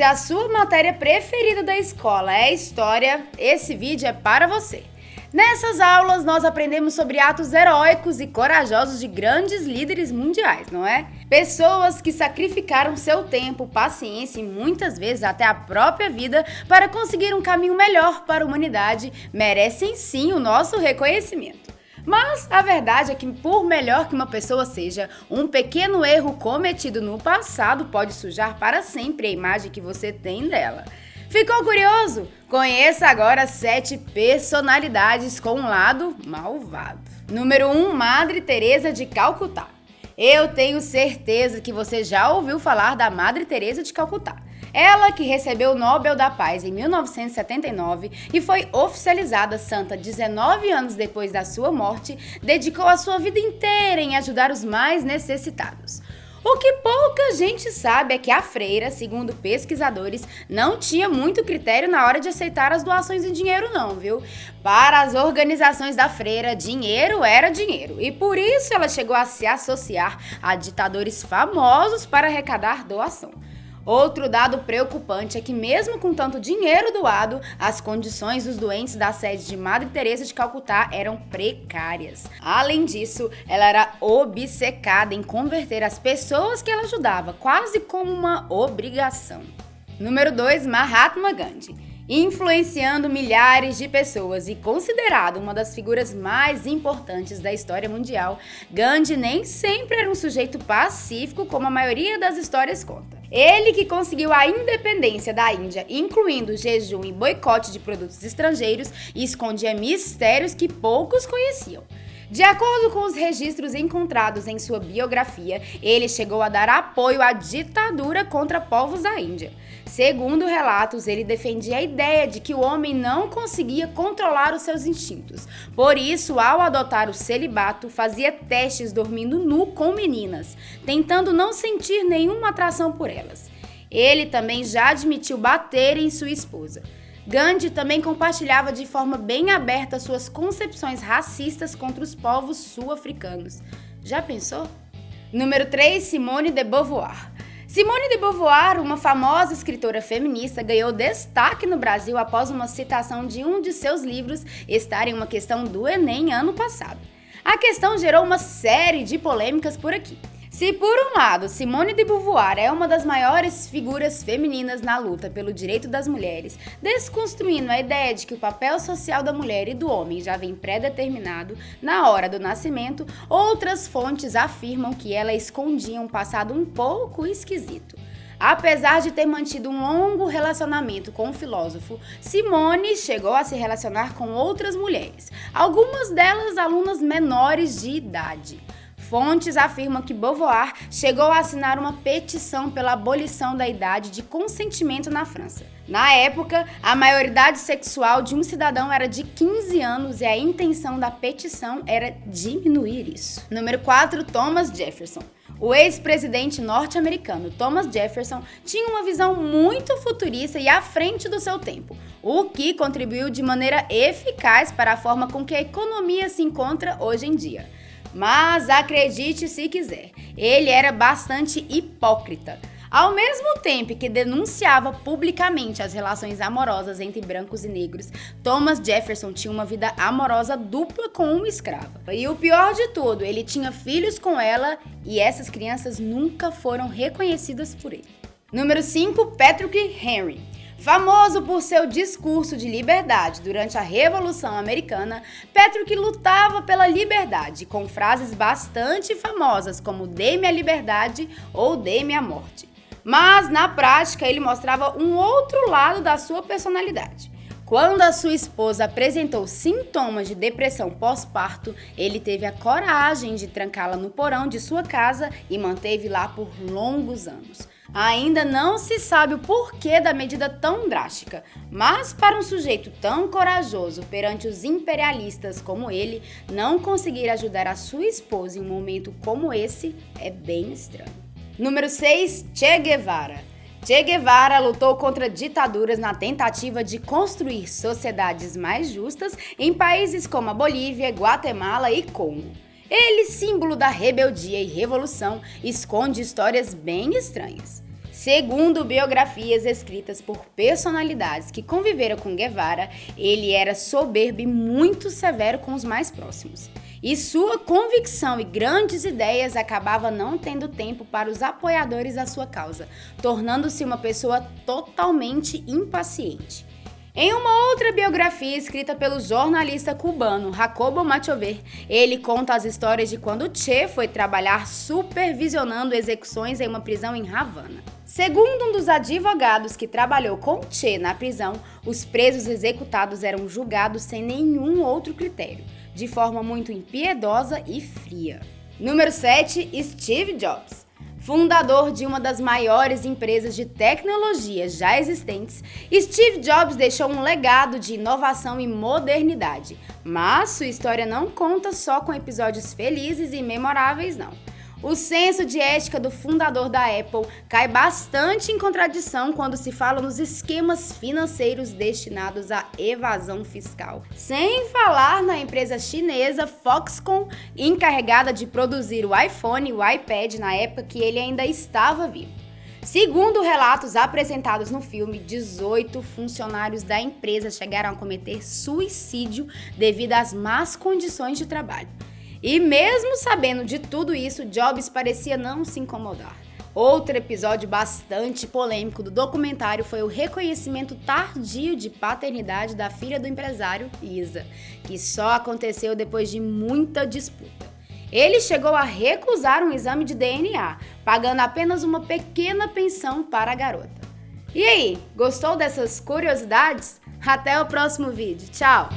Se a sua matéria preferida da escola é história, esse vídeo é para você. Nessas aulas, nós aprendemos sobre atos heróicos e corajosos de grandes líderes mundiais, não é? Pessoas que sacrificaram seu tempo, paciência e muitas vezes até a própria vida para conseguir um caminho melhor para a humanidade merecem sim o nosso reconhecimento. Mas a verdade é que, por melhor que uma pessoa seja, um pequeno erro cometido no passado pode sujar para sempre a imagem que você tem dela. Ficou curioso? Conheça agora 7 personalidades com um lado malvado. Número 1, Madre Teresa de Calcutá. Eu tenho certeza que você já ouviu falar da Madre Teresa de Calcutá. Ela que recebeu o Nobel da Paz em 1979 e foi oficializada santa 19 anos depois da sua morte, dedicou a sua vida inteira em ajudar os mais necessitados. O que pouca gente sabe é que a freira, segundo pesquisadores, não tinha muito critério na hora de aceitar as doações em dinheiro não, viu? Para as organizações da freira, dinheiro era dinheiro e por isso ela chegou a se associar a ditadores famosos para arrecadar doação. Outro dado preocupante é que mesmo com tanto dinheiro doado, as condições dos doentes da sede de Madre Teresa de Calcutá eram precárias. Além disso, ela era obcecada em converter as pessoas que ela ajudava, quase como uma obrigação. Número 2, Mahatma Gandhi. Influenciando milhares de pessoas e considerado uma das figuras mais importantes da história mundial, Gandhi nem sempre era um sujeito pacífico como a maioria das histórias conta. Ele que conseguiu a independência da Índia, incluindo jejum e boicote de produtos estrangeiros, e escondia mistérios que poucos conheciam. De acordo com os registros encontrados em sua biografia, ele chegou a dar apoio à ditadura contra povos da Índia. Segundo relatos, ele defendia a ideia de que o homem não conseguia controlar os seus instintos. Por isso, ao adotar o celibato, fazia testes dormindo nu com meninas, tentando não sentir nenhuma atração por elas. Ele também já admitiu bater em sua esposa. Gandhi também compartilhava de forma bem aberta suas concepções racistas contra os povos sul-africanos. Já pensou? Número 3, Simone de Beauvoir. Simone de Beauvoir, uma famosa escritora feminista, ganhou destaque no Brasil após uma citação de um de seus livros estar em uma questão do Enem ano passado. A questão gerou uma série de polêmicas por aqui. Se por um lado, Simone de Beauvoir é uma das maiores figuras femininas na luta pelo direito das mulheres, desconstruindo a ideia de que o papel social da mulher e do homem já vem pré-determinado na hora do nascimento, outras fontes afirmam que ela escondia um passado um pouco esquisito. Apesar de ter mantido um longo relacionamento com o filósofo, Simone chegou a se relacionar com outras mulheres, algumas delas alunas menores de idade. Fontes afirmam que Beauvoir chegou a assinar uma petição pela abolição da idade de consentimento na França. Na época, a maioridade sexual de um cidadão era de 15 anos e a intenção da petição era diminuir isso. Número 4, Thomas Jefferson. O ex-presidente norte-americano Thomas Jefferson tinha uma visão muito futurista e à frente do seu tempo, o que contribuiu de maneira eficaz para a forma com que a economia se encontra hoje em dia. Mas acredite se quiser, ele era bastante hipócrita. Ao mesmo tempo que denunciava publicamente as relações amorosas entre brancos e negros, Thomas Jefferson tinha uma vida amorosa dupla com uma escrava. E o pior de tudo, ele tinha filhos com ela e essas crianças nunca foram reconhecidas por ele. Número 5, Patrick Henry. Famoso por seu discurso de liberdade durante a Revolução Americana, Patrick lutava pela liberdade, com frases bastante famosas como "dê-me a liberdade" ou "dê-me a morte". Mas, na prática, ele mostrava um outro lado da sua personalidade. Quando a sua esposa apresentou sintomas de depressão pós-parto, ele teve a coragem de trancá-la no porão de sua casa e manteve lá por longos anos. Ainda não se sabe o porquê da medida tão drástica, mas para um sujeito tão corajoso perante os imperialistas como ele, não conseguir ajudar a sua esposa em um momento como esse é bem estranho. Número 6, Che Guevara. Che Guevara lutou contra ditaduras na tentativa de construir sociedades mais justas em países como a Bolívia, Guatemala e Congo. Ele, símbolo da rebeldia e revolução, esconde histórias bem estranhas. Segundo biografias escritas por personalidades que conviveram com Guevara, ele era soberbo e muito severo com os mais próximos. E sua convicção e grandes ideias acabava não tendo tempo para os apoiadores da sua causa, tornando-se uma pessoa totalmente impaciente. Em uma outra biografia escrita pelo jornalista cubano Jacobo Machover, ele conta as histórias de quando Che foi trabalhar supervisionando execuções em uma prisão em Havana. Segundo um dos advogados que trabalhou com Che na prisão, os presos executados eram julgados sem nenhum outro critério, de forma muito impiedosa e fria. Número 7. Steve Jobs. Fundador de uma das maiores empresas de tecnologia já existentes, Steve Jobs deixou um legado de inovação e modernidade. Mas sua história não conta só com episódios felizes e memoráveis, não. O senso de ética do fundador da Apple cai bastante em contradição quando se fala nos esquemas financeiros destinados à evasão fiscal. Sem falar na empresa chinesa Foxconn, encarregada de produzir o iPhone e o iPad na época que ele ainda estava vivo. Segundo relatos apresentados no filme, 18 funcionários da empresa chegaram a cometer suicídio devido às más condições de trabalho. E mesmo sabendo de tudo isso, Jobs parecia não se incomodar. Outro episódio bastante polêmico do documentário foi o reconhecimento tardio de paternidade da filha do empresário, Lisa, que só aconteceu depois de muita disputa. Ele chegou a recusar um exame de DNA, pagando apenas uma pequena pensão para a garota. E aí, gostou dessas curiosidades? Até o próximo vídeo. Tchau!